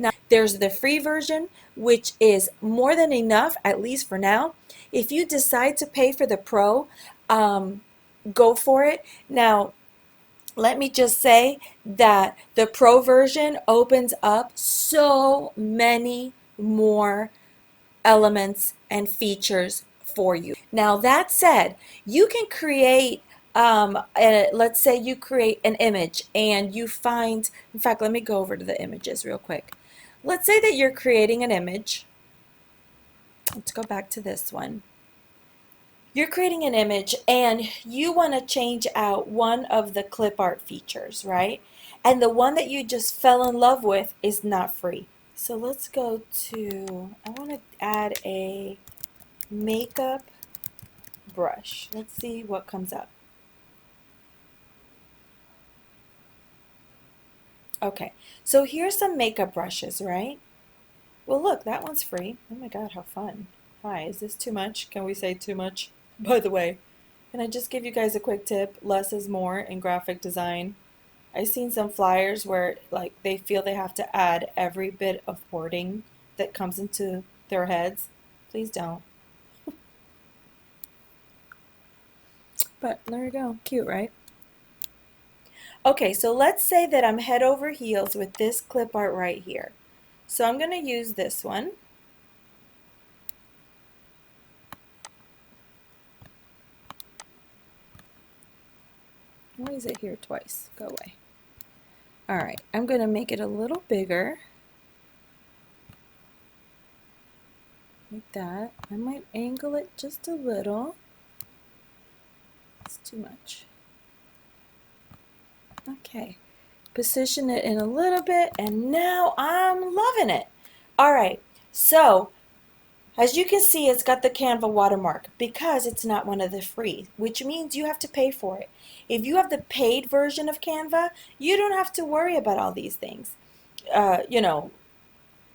Now, there's the free version, which is more than enough, at least for now. If you decide to pay for the pro, go for it. Now, let me just say that the pro version opens up so many more elements and features for you. Now, that said, you can create, let's say you create an image and you find, in fact, let me go over to the images real quick. Let's say that you're creating an image. Let's go back to this one. You're creating an image and you want to change out one of the clip art features, right? And the one that you just fell in love with is not free. So let's go to, I want to add a makeup brush. Let's see what comes up. Okay, so here's some makeup brushes, right? Well, look, that one's free. Oh my God, how fun. Hi, is this too much? Can we say too much? By the way, can I just give you guys a quick tip? Less is more in graphic design. I've seen some flyers where like they feel they have to add every bit of wording that comes into their heads. Please don't. But there you go. Cute, right? Okay, so let's say that I'm head over heels with this clip art right here. So I'm going to use this one. Why is it here twice? Go away. All right, I'm going to make it a little bigger. Like that. I might angle it just a little. It's too much. Okay, position it in a little bit, and now I'm loving it. All right, so as you can see, it's got the Canva watermark because it's not one of the free, which means you have to pay for it. If you have the paid version of Canva, you don't have to worry about all these things. You know,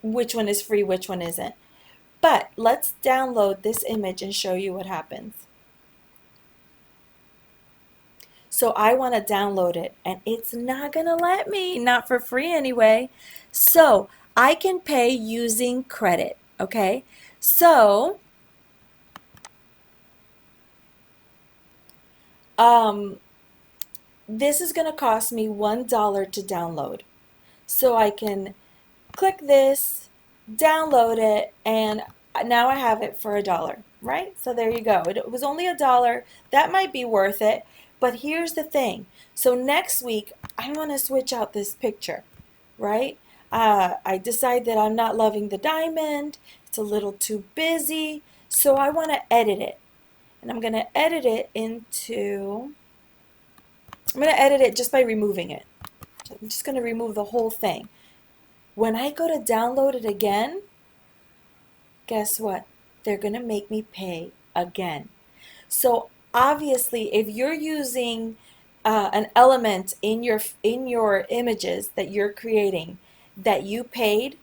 which one is free, which one isn't. But let's download this image and show you what happens. So I want to download it and it's not going to let me, not for free anyway. So I can pay using credit, okay? So this is going to cost me $1 to download. So I can click this, download it, and now I have it for $1, right? So there you go. It was only $1. That might be worth it. But here's the thing. So next week, I want to switch out this picture, right? I decide that I'm not loving the diamond. It's a little too busy. So I want to edit it. And I'm going to edit it into, I'm going to edit it just by removing it. I'm just going to remove the whole thing. When I go to download it again, guess what? They're going to make me pay again. So obviously, if you're using an element in your images that you're creating that you paid,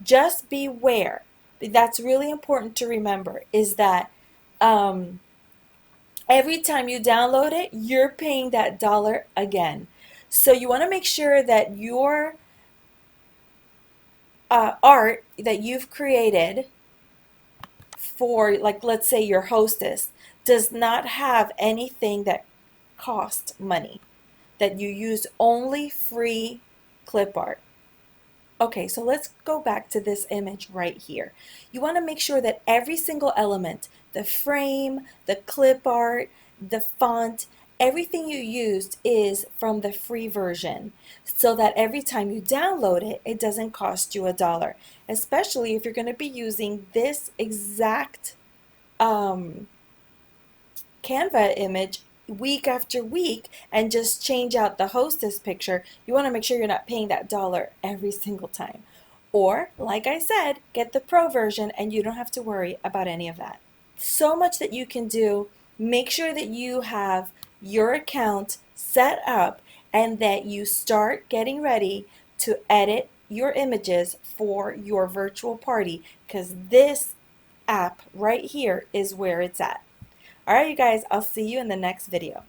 just beware. That's really important to remember, is that every time you download it, you're paying that dollar again. So you want to make sure that your art that you've created for, like, let's say your hostess, does not have anything that costs money, that you use only free clip art. Okay, so let's go back to this image right here. You want to make sure that every single element, the frame, the clip art, the font, everything you used is from the free version, so that every time you download it, it doesn't cost you $1, especially if you're going to be using this exact Canva image week after week and just change out the hostess picture. You want to make sure you're not paying that dollar every single time. Or, like I said, get the pro version and you don't have to worry about any of that. So much that you can do. Make sure that you have your account set up and that you start getting ready to edit your images for your virtual party, because this app right here is where it's at. All right, you guys, I'll see you in the next video.